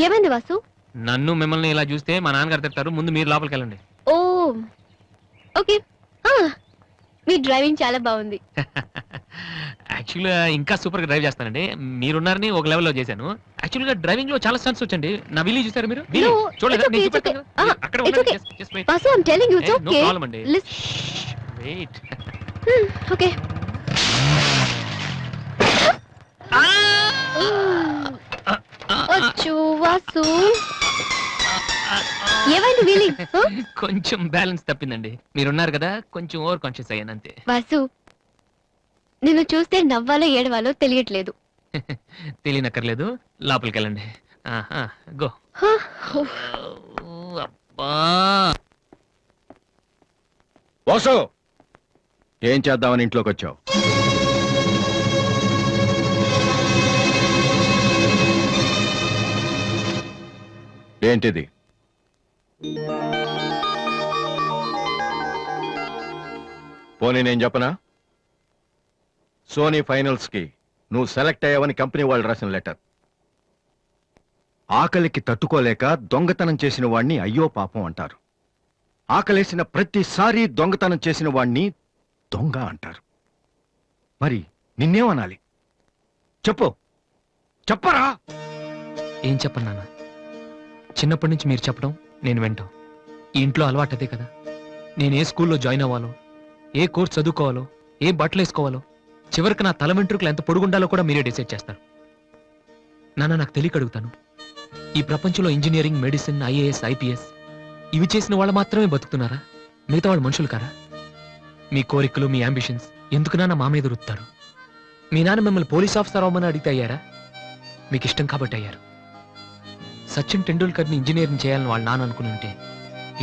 ఏమైంది వాసు? నన్ను మిమ్మల్ని ఇలా చూస్తే మా నాన్నగారు తిడతారు. ముందు మీరు లోపలికి వెళ్ళండి. ఓ ఓకే. మీ డ్రైవింగ్ చాలా బాగుంది. యాక్చువల్గా ఇంకా సూపర్ గా డ్రైవ్ చేస్తానండి. మీరున్నారని ఒక లెవెల్లో చేశాను. యాక్చువల్గా డ్రైవింగ్ లో చాలా స్టన్స్ వచ్చండి. నా విల్లి చూసారు మీరు? No, చూడలేదు, it's okay, నేను it's చూపెడతాను okay. కదా. అక్కడ it's okay. Just wait. Vasu, I'm telling you, it's no okay. Problem అండి. వెయిట్. Okay. అచ్చో వాసు, ఏమైంది వీలి? కొంచెం బ్యాలెన్స్ తప్పిందండి. మీరున్నారు కదా, కొంచెం ఓవర్ కాన్షియస్ అయ్యాను అంతే. వాసు, నిన్ను చూస్తే నవ్వాలో ఏడవాలో తెలియట్లేదు. తెలియనక్కర్లేదు, లోపలికి వెళ్ళండి. గో. అబ్బా, వాసు, ఏం చేద్దామని ఇంట్లోకి వచ్చావు? ఏంటిది? పోనీ నేను చెప్పనా? సోనీ ఫైనల్స్ కి నువ్వు సెలెక్ట్ అయ్యావని కంపెనీ వాళ్ళు రాసిన లెటర్. ఆకలికి తట్టుకోలేక దొంగతనం చేసిన వాణ్ణి అయ్యో పాపం అంటారు. ఆకలేసిన ప్రతిసారి దొంగతనం చేసిన వాణ్ణి దొంగ అంటారు. మరి నిన్నేమనాలి? చెప్పు, చెప్పరా? ఏం చెప్పను నాన్న. చిన్నప్పటి నుంచి మీరు చెప్పడం నేను వింటాం. ఈ ఇంట్లో అలవాటు అదే కదా. నేను ఏ స్కూల్లో జాయిన్ అవ్వాలో, ఏ కోర్స్ చదువుకోవాలో, ఏ బట్టలు వేసుకోవాలో, చివరికి నా తల వెంట్రుకలు ఎంత పొడుగుండాలో కూడా మీరే డిసైడ్ చేస్తారు. నాన్న, నాకు తెలియక అడుగుతాను, ఈ ప్రపంచంలో ఇంజనీరింగ్, మెడిసిన్, ఐఏఎస్, ఐపీఎస్ ఇవి చేసిన వాళ్ళు మాత్రమే బతుకుతున్నారా? మిగతా వాళ్ళు మనుషులు కారా? మీ కోరికలు, మీ అంబిషన్స్ ఎందుకు నాన్న మా మీద రుత్తారు? మీ నాన్న మిమ్మల్ని పోలీస్ ఆఫీసర్ అవ్వమని అడిగితే అయ్యారా? మీకు ఇష్టం కాబట్టి అయ్యారు. సచిన్ టెండూల్కర్ని ఇంజనీరింగ్ చేయాలని వాళ్ళ నాన్న అనుకుని ఉంటే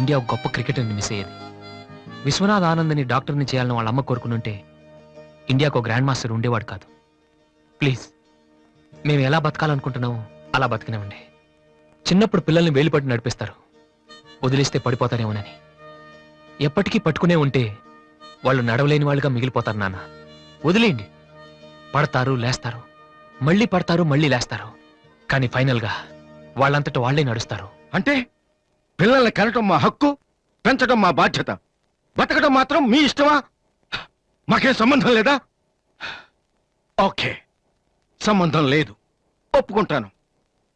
ఇండియా ఒక గొప్ప క్రికెటర్ని మిస్ అయ్యేది. విశ్వనాథ్ ఆనందని డాక్టర్ని చేయాలని వాళ్ళ అమ్మ కోరుకుని ఉంటే ఇండియాకు ఒక గ్రాండ్ మాస్టర్ ఉండేవాడు కాదు. ప్లీజ్, మేము ఎలా బతకాలనుకుంటున్నామో అలా బతికినామండి. చిన్నప్పుడు పిల్లల్ని వేలిపట్టి నడిపిస్తారు, వదిలేస్తే పడిపోతారేమోనని. ఎప్పటికీ పట్టుకునే ఉంటే వాళ్ళు నడవలేని వాళ్ళుగా మిగిలిపోతారు. నాన్న, వదిలేయండి. పడతారు, లేస్తారు, మళ్ళీ పడతారు, మళ్ళీ లేస్తారు. కానీ ఫైనల్గా వాళ్ళంతట వాళ్లే నడుస్తారు. అంటే పిల్లల్ని కనటం మా హక్కు, పెంచడం మా బాధ్యత, బతకడం మాత్రం మీ ఇష్టమా? మాకేం సంబంధం లేదా? ఓకే, సంబంధం లేదు, ఒప్పుకుంటాను.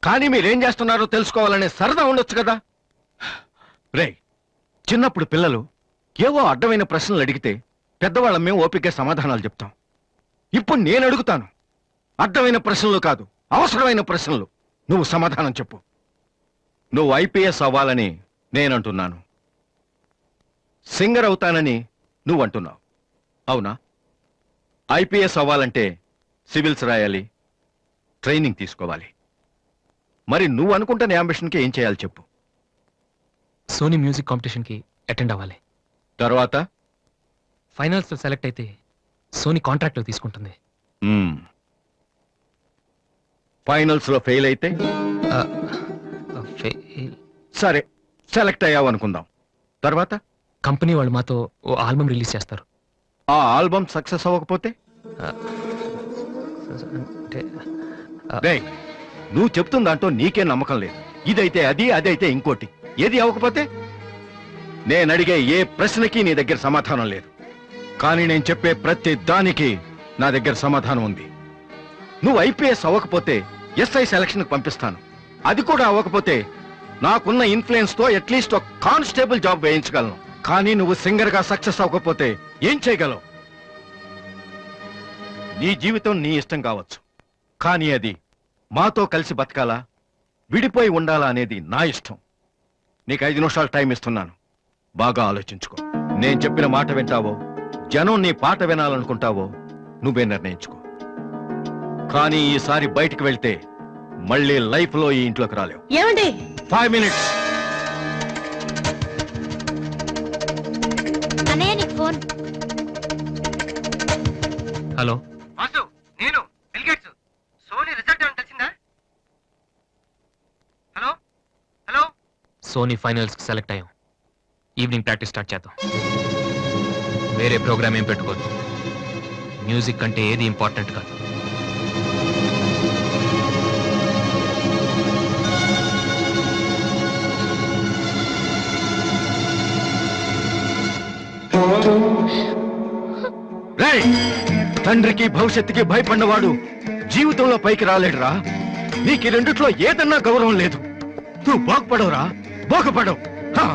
కానీ మీరేం చేస్తున్నారో తెలుసుకోవాలనే సరదా ఉండొచ్చు కదా. రే, చిన్నప్పుడు పిల్లలు ఏవో అడ్డమైన ప్రశ్నలు అడిగితే పెద్దవాళ్ళం మేము ఓపికగా సమాధానాలు చెప్తాం. ఇప్పుడు నేను అడుగుతాను, అడ్డమైన ప్రశ్నలు కాదు, అవసరమైన ప్రశ్నలు. నువ్వు సమాధానం చెప్పు. నువ్వు ఐపీఎస్ అవ్వాలని నేనంటున్నాను, సింగర్ అవుతానని నువ్వంటున్నావు, అవునా? ఐపీఎస్ అవ్వాలంటే సివిల్స్ రాయాలి, ట్రైనింగ్ తీసుకోవాలి. మరి నువ్వు అనుకుంటున్న అంబిషన్కి ఏం చేయాలి చెప్పు. సోనీ మ్యూజిక్ కాంపిటీషన్కి అటెండ్ అవ్వాలి. తర్వాత ఫైనల్స్ సెలెక్ట్ అయితే సోనీ కాంట్రాక్ట్ తీసుకుంటుంది. ఫైనల్స్ లో ఫెయిల్ అయితే సరే, సెలెక్ట్ అయ్యావు అనుకుందాం. తర్వాత కంపెనీ వాళ్ళు మాతో ఓ ఆల్బమ్ రిలీజ్ చేస్తారు. ఆ ఆల్బమ్ సక్సెస్ అవ్వకపోతే? అంటే రేయ్, నువ్వు చెప్తున్న దాంట్లో నీకే నమ్మకం లేదు. ఇదైతే అది, అదైతే ఇంకోటి. ఏది అవ్వకపోతే? నేను అడిగే ఏ ప్రశ్నకి నీ దగ్గర సమాధానం లేదు. కానీ నేను చెప్పే ప్రతి దానికి నా దగ్గర సమాధానం ఉంది. నువ్వు ఐపీఎస్ అవ్వకపోతే ఎస్ఐ సెలక్షన్ పంపిస్తాను. అది కూడా అవ్వకపోతే నాకున్న ఇన్ఫ్లుయెన్స్ తో అట్లీస్ట్ ఒక కానిస్టేబుల్ జాబ్ వేయించగలను. కానీ నువ్వు సింగర్ గా సక్సెస్ అవ్వకపోతే ఏం చేయగలవు? నీ జీవితం నీ ఇష్టం కావచ్చు, కానీ అది మాతో కలిసి బతకాలా, విడిపోయి ఉండాలా అనేది నా ఇష్టం. నీకు 5 నిమిషాలు టైం ఇస్తున్నాను, బాగా ఆలోచించుకో. నేను చెప్పిన మాట వింటావో, జనం నీ పాట వినాలనుకుంటావో నువ్వే నిర్ణయించుకో. కానీ ఈసారి బయటికి వెళ్తే మళ్ళీ లైఫ్ లో ఈ ఇంట్లోకి రాలేవు. ఏమండి? 5 మినిట్స్. అన్నయ్య, నీకు ఫోన్. హలో వాసు, నేను బిల్ గేట్స్. సోనీ రిజల్ట్ ఏమైనా తెలిసిందా? Hello hello. సోనీ ఫైనల్స్ కి సెలెక్ట్ అయ్యాం. ఈవినింగ్ ప్రాక్టీస్ స్టార్ట్ చేద్దాం. వేరే ప్రోగ్రామ్ ఏం పెట్టుకోవద్దు. మ్యూజిక్ అంటే ఏది ఇంపార్టెంట్ కాదు. రేయ్, తండ్రికి భవిష్యత్తుకి భయపడినవాడు జీవితంలో పైకి రాలేడురా. నీకు ఈ రెండిట్లో ఏదన్నా గౌరవం లేదు. నువ్వు బాగుపడవురా, బాగుపడవు. హా.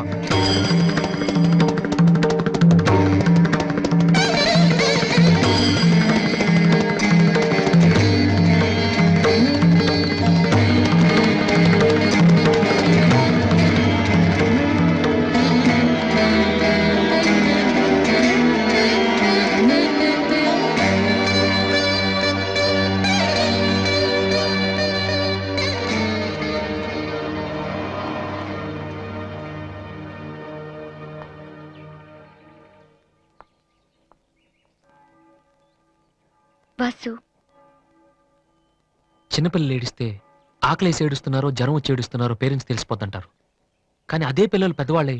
వాసు, చిన్నపిల్లలు ఏడిస్తే ఆకలేసి ఏడుస్తున్నారో జ్వరం వచ్చి ఏడుస్తున్నారో పేరెంట్స్ తెలిసిపోతుంటారు. కానీ అదే పిల్లలు పెద్దవాళ్ళే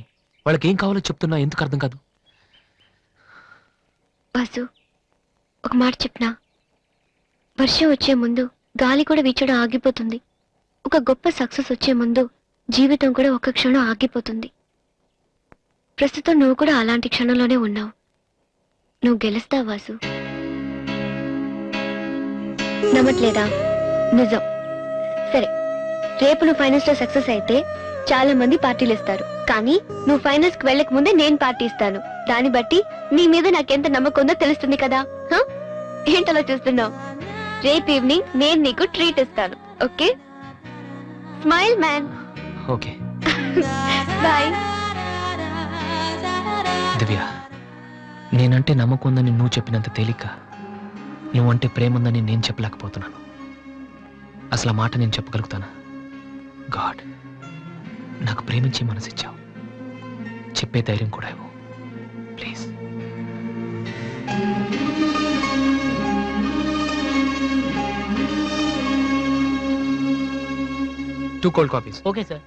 వాళ్ళకి ఏం కావాలో చెప్తున్నా ఎందుకు అర్థం కాదు? వాసు, ఒక మాట చెప్పనా? వర్షం వచ్చే ముందు గాలి కూడా వీచడం ఆగిపోతుంది. ఒక గొప్ప సక్సెస్ వచ్చే ముందు జీవితం కూడా ఒక్క క్షణం ఆగిపోతుంది. ప్రస్తుతం నువ్వు కూడా అలాంటి క్షణంలోనే ఉన్నావు. నువ్వు గెలుస్తావు వాసు. నమ్మట్లేదా? నిజం. సరే, రేపు నువ్వు ఫైనల్స్ లో సక్సెస్ అయితే చాలా మంది పార్టీలు ఇస్తారు. కానీ నువ్వు ఫైనల్స్ కి వెళ్ళక ముందే నేను పార్టీ ఇస్తాను. దాన్ని బట్టి నీ మీద నాకెంత నమ్మకం ఉందో తెలుస్తుంది కదా. హ? ఏంటలా చూస్తున్నావు? రేపు ఈవినింగ్ నేను నీకు ట్రీట్ ఇస్తాను. Okay? Smile man. Okay bye. Divya, నేనంటే నమ్మకం ఉందని నువ్వు చెప్పినంత తేలిక నువ్వంటే ప్రేమ ఉందని నేను చెప్పలేకపోతున్నాను. అసలు ఆ మాట నేను చెప్పగలుగుతానా? గాడ్, నాకు ప్రేమించే మనసిచ్చావు. చెప్పే ధైర్యం కూడా ఇవ్వు please. Two cold coffees. Okay sir.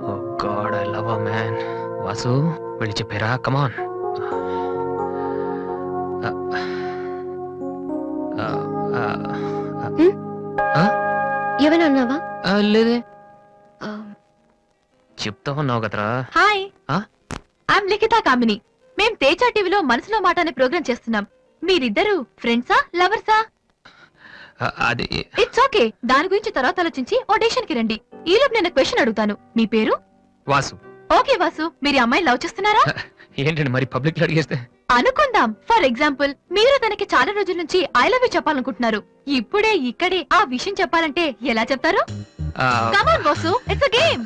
Oh God, I love a man. Vasu, వెళ్ళి చెప్పారా? కమాన్. ఏమైనా అన్నావా? లేదే, చెప్తా ఉన్నావు కదరా. హాయ్, ఆ? ఐఎమ్ లిఖిత కామిని. మేం తేజ టీవీలో మనసులో మాట అనే ప్రోగ్రామ్ చేస్తున్నాం. మీరిద్దరు ఫ్రెండ్సా, లవర్సా? అది ఇట్స్ ఓకే, దాని గురించి తర్వాత ఆలోచించి ఆడిషన్ కి రండి. ఈలోపు నేను క్వశ్చన్ అడుగుతాను. మీ పేరు? వాసు. ఓకే వాసు, మీరు ఈ అమ్మాయి లవ్ చేస్తున్నారా? ఏంటండి మరి పబ్లిక్ లో అడిగేస్తే? అనుకుందాం. ఫర్ ఎగ్జాంపుల్, మీరు తనకి చాలా రోజుల నుంచి ఐ లవ్ యూ చెప్పాలనుకుంటున్నారు. ఇప్పుడే ఇక్కడే ఆ విషయం చెప్పాలంటే ఎలా చెప్తారు? Come on Vasu, it's a game.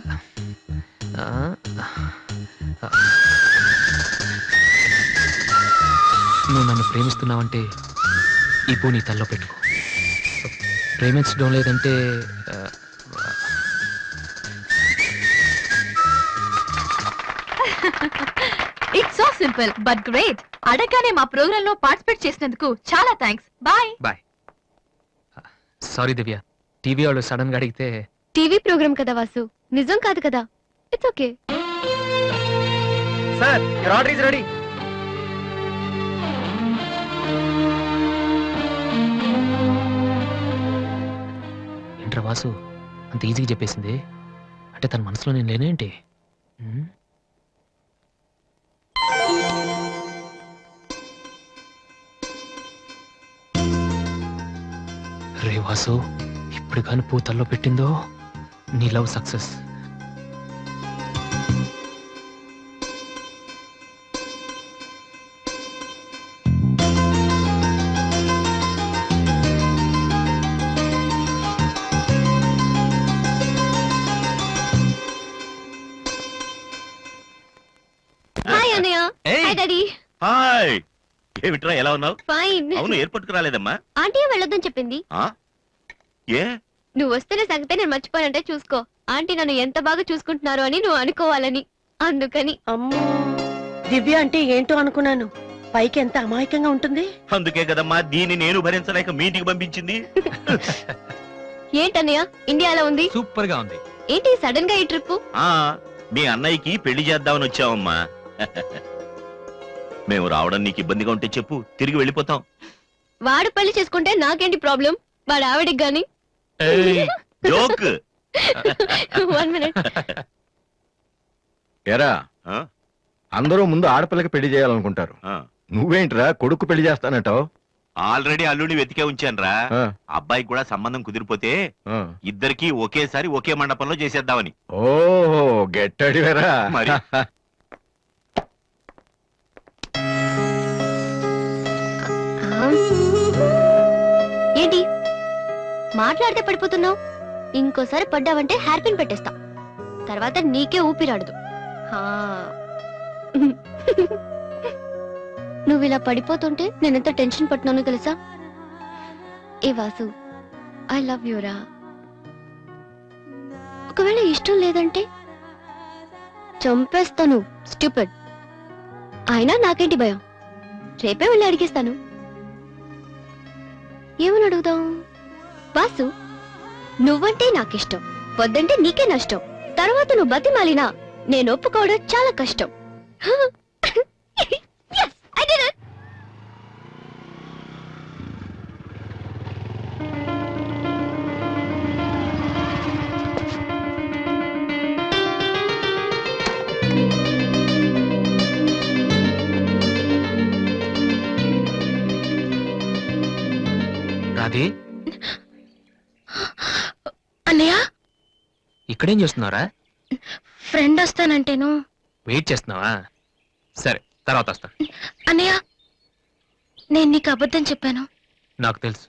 నువ్వు నన్ను ప్రేమిస్తున్నావంటే ఈ పూ నీ తల్లో పెట్టుకో. ప్రేమించడం లేదంటే it's so simple but great. అడగగానే మా ప్రోగ్రామ్ లో పార్టిసిపేట్ చేసినందుకు చాలా థ్యాంక్స్. బాయ్. బాయ్. సారీ దివ్య, టీవీ వాళ్ళు సడన్ గా అడిగితే. టీవీ ప్రోగ్రామ్ కదా వాసు, నిజం కాదు కదా. It's okay. Sir, your order is ready. ఏంట్రా వాసు అంత ఈజీగా చెప్పేసింది? అంటే తన మనసులో నేను లేనేంటి? రే వాసు, ఇప్పుడు కాని పూతల్లో పెట్టిందో నీ లవ్ సక్సెస్. హాయ్ అన్నయ్య. Hi daddy. హాయ్, ఏమిట్రా ఎలా ఉన్నావు? ఫైన్. అవును, ఎయిర్పోర్ట్ కు రాలేదమ్మా? ఆంటీ వెళ్ళొద్దని చెప్పింది. ఆ? ఏ? నువ్వు వస్తున్న సంగతే నేను మర్చిపోయానంటే చూసుకో. ఆంటీ నన్ను ఎంత బాగా చూసుకుంటున్నారో అని నువ్వు అనుకోవాలని, అందుకని. అమ్మో, దివ్య అంటే ఏంటో అనుకున్నాను. పైకి ఎంత అమాయకంగా ఉంటుంది. అందుకే కదమ్మా దీన్ని నేను భరించలేక మీ ఇంటికి పంపించింది. ఏంటన్నయ్య ఇండియాలో ఉంది? సూపర్ గా ఉంది. ఏంటి సడన్ గా ఈ ట్రిప్? ఆ మీ అన్నయ్యకి పెళ్లి చేద్దామని వచ్చావమ్మా. మేము రావడం నీకు ఇబ్బందిగా ఉంటే చెప్పు, తిరిగి వెళ్ళిపోతాం. వాడు పెళ్లి చేసుకుంటే నాకేంటి ప్రాబ్లం? వాడు ఆవిడికి గాని. జోక్. 1 minute. ఎరా, ఆ? అందరూ ముందు ఆడపిల్లకి పెళ్లి చేయాలనుకుంటారు. ఆ, నువ్వేంట్రా కొడుకు పెళ్లి చేస్తానంటావు? ఆల్రెడీ అల్లుడిని వెతికే ఉంచానురా. అబ్బాయికి కూడా సంబంధం కుదిరిపోతే ఇద్దరికి ఒకేసారి ఒకే మండపంలో చేసేద్దామని. ఓహో గెట్టడివేరా. మరి. ఏంటి మాట్లాడితే పడిపోతున్నావు? ఇంకోసారి పడ్డావంటే హెయిర్ పిన్ పెట్టేస్తా. తర్వాత నీకే ఊపిరాడదు. హా. నువ్వు ఇలా పడిపోతుంటే నేనెంత టెన్షన్ పట్టినానో తెలుసా? ఏ వాసు, ఐ లవ్ యూరా. ఒకవేళ ఇష్టం లేదంటే చంపేస్తాను. స్టూపిడ్. అయినా నాకేంటి భయం? రేపే వెళ్ళి అడిగేస్తాను. ఏమని అడుగుదాం? వాసు, నువ్వంటే నాకిష్టం, వద్దంటే నీకే నష్టం. తర్వాత నువ్వు బతిమాలినా నేను ఒప్పుకోవడం చాలా కష్టం. Yes, I did it. Radhe, అన్నయ్య, ఇక్కడేం చేస్తున్నారా? ఫ్రెండ్ వస్తానంటేను. వెయిట్ చేస్తున్నావా? సరే, తర్వాత వస్తా. అన్నయ్య, నేను నీకు అబద్ధం చెప్పాను. నాకు తెలుసు.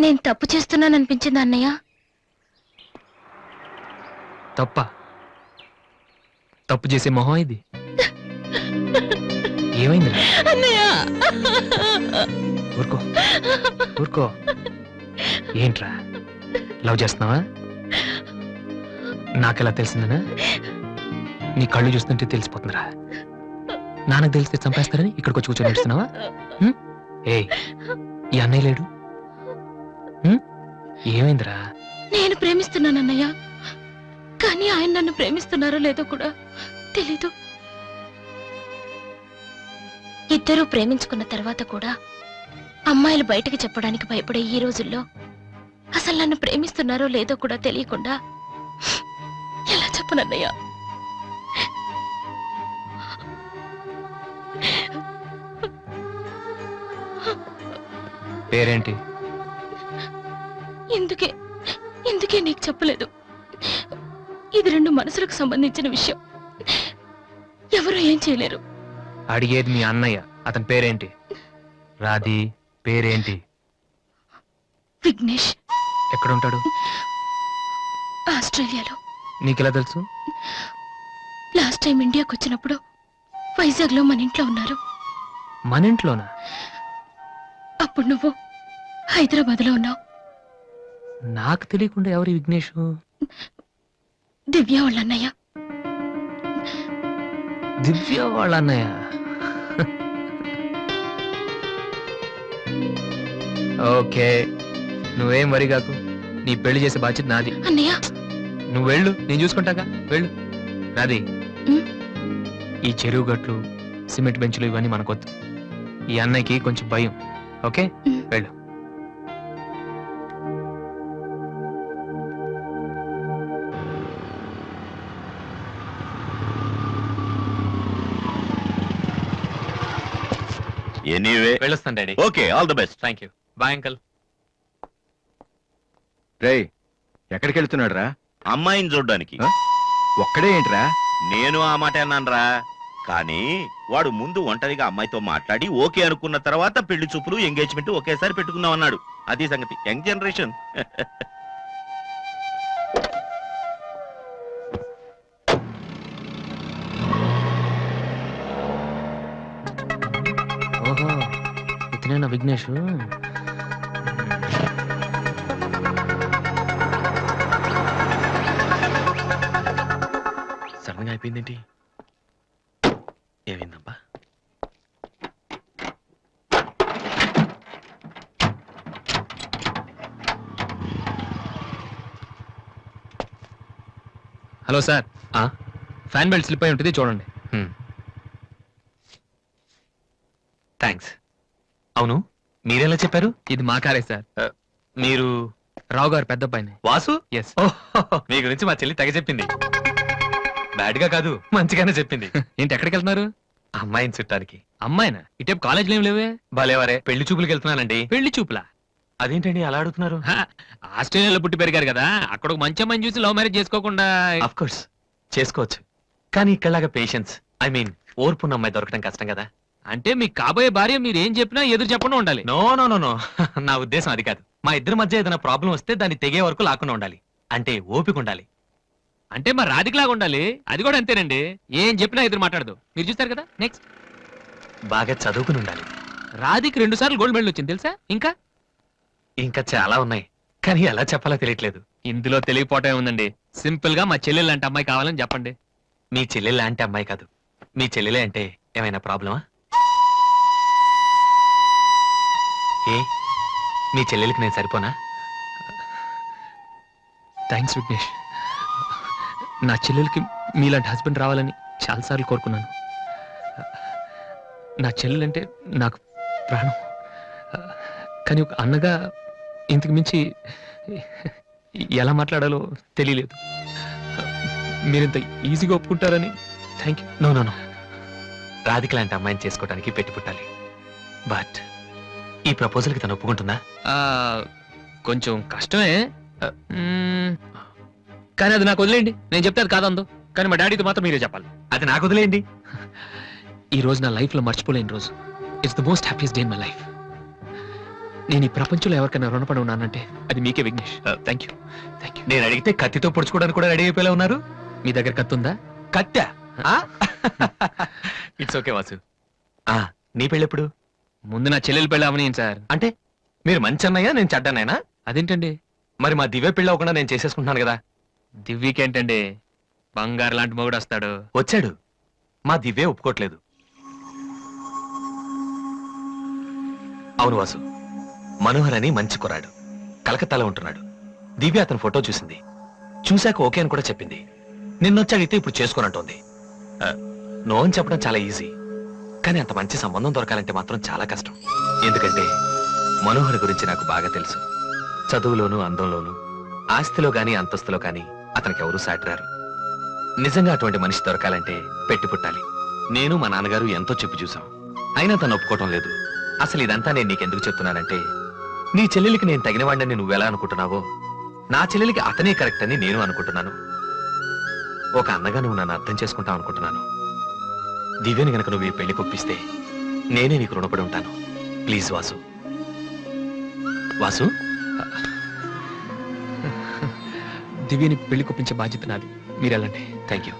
నేను తప్పు చేస్తున్నాను అనిపించింది అన్నయ్య. తప్ప? తప్పు చేసే మొహం ఇది. ఏమైంది? అన్నయ్య, ఊరుకో ఊరుకో. ఏంట్రా, లవ్ చేస్తున్నావా? నాకెలా తెలిసిందనా? నీ కళ్ళు చూస్తుంటే తెలిసిపోతుందిరా. నాన్నకు తెలిస్తే చంపేస్తారని ఇక్కడికి వచ్చి కూర్చొని ఏడుస్తున్నావా? ఏయ్, ఈ అన్నయ్య లేడు? ఏమైందిరా? నేను ప్రేమిస్తున్నాను అన్నయ్య, కానీ ఆయన నన్ను ప్రేమిస్తున్నారో లేదో కూడా తెలీదు. ఇద్దరూ ప్రేమించుకున్న తర్వాత కూడా అమ్మాయిలు బయటకు చెప్పడానికి భయపడే ఈ రోజుల్లో అసలు నన్ను ప్రేమిస్తున్నారో లేదో కూడా తెలియకుండా ఎలా చెప్పనన్నయ్య? పేరేంటి? ఎందుకే నీకు చెప్పలేదు. ఇది రెండు మనసులకు సంబంధించిన విషయం. ఎవరు ఏం చేయలేరు. అడిగేది మీ అన్నయ్య. అతని పేరేంటి? రాధి పేరేంటి? విఘ్నేష్. ఎక్కడుంటాడు? ఆస్ట్రేలియాలో. నీకెలా తెలుసు? లాస్ట్ టైం ఇండియాకి వచ్చినప్పుడు వైజాగ్ లో మన ఇంట్లో ఉన్నారు. మన ఇంట్లోనా? అప్పుడు నువ్వు హైదరాబాద్ లో ఉన్నావు. నాకు తెలియకుండా ఎవరి విఘ్నేష్? దివ్య వాళ్ళ అన్నయ్య. దివ్య వాళ్ళ అన్నయ్య. ఓకే, నువ్వేం వరి కాకు. నీ పెళ్లి చేసే బాధ్యత నాది. అన్నయ్య, నువ్వు వెళ్ళు, నేను చూసుకుంటాగా. వెళ్ళు రాది. ఈ చెరువు గట్లు, సిమెంట్ బెంచ్లు ఇవన్నీ మనకొద్దు. ఈ అన్నయ్యకి కొంచెం భయం. ఓకే, వెళ్ళు. ఎనీవే, వెళ్ళొస్తాను daddy. Okay, all the best. Thank you. Bye uncle. రేయ్, ఎక్కడికి వెళ్తున్నాడు రా? అమ్మాయిని చూడ్డానికి. ఒక్కడే ఏంట్రా? నేను ఆ మాట అన్నానురా. కానీ వాడు ముందు ఒంటరిగా అమ్మాయితో మాట్లాడి ఓకే అనుకున్న తర్వాత పెళ్లి చూపులు, ఎంగేజ్మెంట్ ఒకేసారి పెట్టుకుందాం అన్నాడు. అది సంగతి. Young generation. ఓహో, ఇతనేనా విఘ్నేష్? సడన్ గా అయిపోయిందేంటి? ఏమైందబ్బా? Hello sir, fan belt slip అయి ఉంటుంది, చూడండి. థ్యాంక్స్. అవును, మీరెలా చెప్పారు? ఇది మా కారే సార్. మీరు రావు గారు పెద్ద అబ్బాయిని. వాసు? ఎస్. మీ గురించి మా చెల్లి తెగ చెప్పింది. బ్యాడ్ గా కాదు మంచిగానే చెప్పింది. ఏంటి ఎక్కడికి వెళ్తున్నారు? అమ్మాయిని చుట్టానికి. అమ్మాయినా? ఇటేపు కాలేజీలో ఏం లేవే. భలేవరే, పెళ్లి చూపులకు వెళ్తున్నానండి. పెళ్లి చూపులా? అదేంటండి అలా అడుగుతున్నారు? హ, ఆస్ట్రేలియాలో పుట్టి పెరిగారు కదా, అక్కడ ఒక మంచి అమ్మాయిని చూసి లవ్ మ్యారేజ్ చేసుకోకుండా. అఫ్ కోర్స్ చేసుకోవచ్చు, కానీ ఇక్కడలాగా పేషెన్స్ ఓర్పున్న అమ్మాయి దొరకడం కష్టం కదా. అంటే మీకు కాబోయే భార్య మీరు ఏం చెప్పినా ఎదురు చెప్పకుండా ఉండాలి. నో నో నో నో నా ఉద్దేశం అది కాదు. మా ఇద్దరి మధ్య ఏదైనా ప్రాబ్లం వస్తే దాన్ని తెగే వరకు లాకుండా ఉండాలి. అంటే ఓపిక ఉండాలి. అంటే మరి రాధికలాగా ఉండాలి. అది కూడా అంతేనండి, ఏం చెప్పినా ఎదురు మాట్లాడదు. మీరు చూస్తారు కదా. నెక్స్ట్, బాగా చదువుకుని ఉండాలి. రాధికి 2 సార్లు గోల్డ్ మెడల్ వచ్చింది తెలుసా? ఇంకా ఇంకా చాలా ఉన్నాయి, కానీ ఎలా చెప్పాలో తెలియట్లేదు. ఇందులో తెలియపోవటం ఉందండి. సింపుల్ గా మా చెల్లెలు లాంటి అమ్మాయి కావాలని చెప్పండి. మీ చెల్లెలు లాంటి అమ్మాయి కాదు, మీ చెల్లెలే అంటే ఏమైనా ప్రాబ్లమా? ఏ మీ చెల్లెలకి నేను సరిపోనా? థ్యాంక్స్ విఘ్నేష్. నా చెల్లెలకి మీలాంటి హస్బెండ్ రావాలని చాలాసార్లు కోరుకున్నాను. నా చెల్లెలంటే నాకు ప్రాణం. కానీ ఒక అన్నగా ఇంతకు మించి ఎలా మాట్లాడాలో తెలియలేదు. మీరింత ఈజీగా ఒప్పుకుంటారని thank you. No no no Radhika లాంటి అమ్మాయిని చేసుకోవడానికి పెట్టి పుట్టాలి. బట్ ఈ ప్రపోజల్కి తను ఒప్పుకుంటుందా? కొంచెం కష్టమే, కానీ అది నాకు వదిలేయండి. నేను చెప్తే అది కాదందో, కానీ మా డాడీతో మాత్రం మీరే చెప్పాలి. అది నాకు వదిలేయండి. ఈ రోజు నా లైఫ్ లో మర్చిపోలేని రోజు. It's the most happiest day in my life. నేను ఈ ప్రపంచంలో ఎవరికైనా రుణపడి ఉన్నానంటే అది మీకే Vignesh. Thank you. Thank you. నేను అడిగితే కత్తితో పొడుచుకోవడానికి కూడా రెడీ అయిపోయేలా ఉన్నారు. మీ దగ్గర కత్తుందా? కత్తా? It's okay Vasu. నీ పెళ్ళెప్పుడు? ముందు నా చెల్లెలు పెళ్ళి అవనీయండి సార్. అంటే మీరు మంచి అన్నయ్య, నేను చెడ్డన్నయ్యనా? అదేంటండి? మరి మా దివ్య పెళ్ళి అవ్వకుండా నేను చేసేసుకుంటున్నాను కదా. దివ్యకేంటండి, బంగారు లాంటి మొగుడు వస్తాడు. వచ్చాడు, మా దివ్యే ఒప్పుకోట్లేదు. అవును వాసు, మనోహర్ అని మంచి కుర్రాడు, కలకత్తాలో ఉంటున్నాడు. దివ్య అతని ఫోటో చూసింది, చూశాక ఓకే అని కూడా చెప్పింది. నిన్నొచ్చి అడిగితే ఇప్పుడు చేసుకోనంటోంది. నో అని చెప్పడం చాలా ఈజీ, కానీ అంత మంచి సంబంధం దొరకాలంటే మాత్రం చాలా కష్టం. ఎందుకంటే మనోహర్ గురించి నాకు బాగా తెలుసు. చదువులోను, అందంలోను, ఆస్తిలో గాని అంతస్తులో గాని అతనికి ఎవరూ సాటిరారు. నిజంగా అటువంటి మనిషి దొరకాలంటే పెట్టి పుట్టాలి. నేను మా నాన్నగారు ఎంతో చెప్పి చూసాం, అయినా తను ఒప్పుకోవటం లేదు. అసలు ఇదంతా నేను నీకెందుకు చెప్తున్నానంటే, నీ చెల్లెలికి నేను తగినవాడిని నువ్వెలా అనుకుంటున్నావో, నా చెల్లెలికి అతనే కరెక్ట్ అని నేను అనుకుంటున్నాను. ఒక అన్నగా నువ్వు నన్ను అర్థం చేసుకుంటావు అనుకుంటున్నాను. దివ్యని గనక నువ్వు ఈ పెళ్లి కొప్పిస్తే నేనే నీకు రుణపడి ఉంటాను. ప్లీజ్ వాసు. వాసు, దివ్యని పెళ్లి కొప్పించే బాధ్యత నాది. మీరు వెళ్ళండి. Thank you.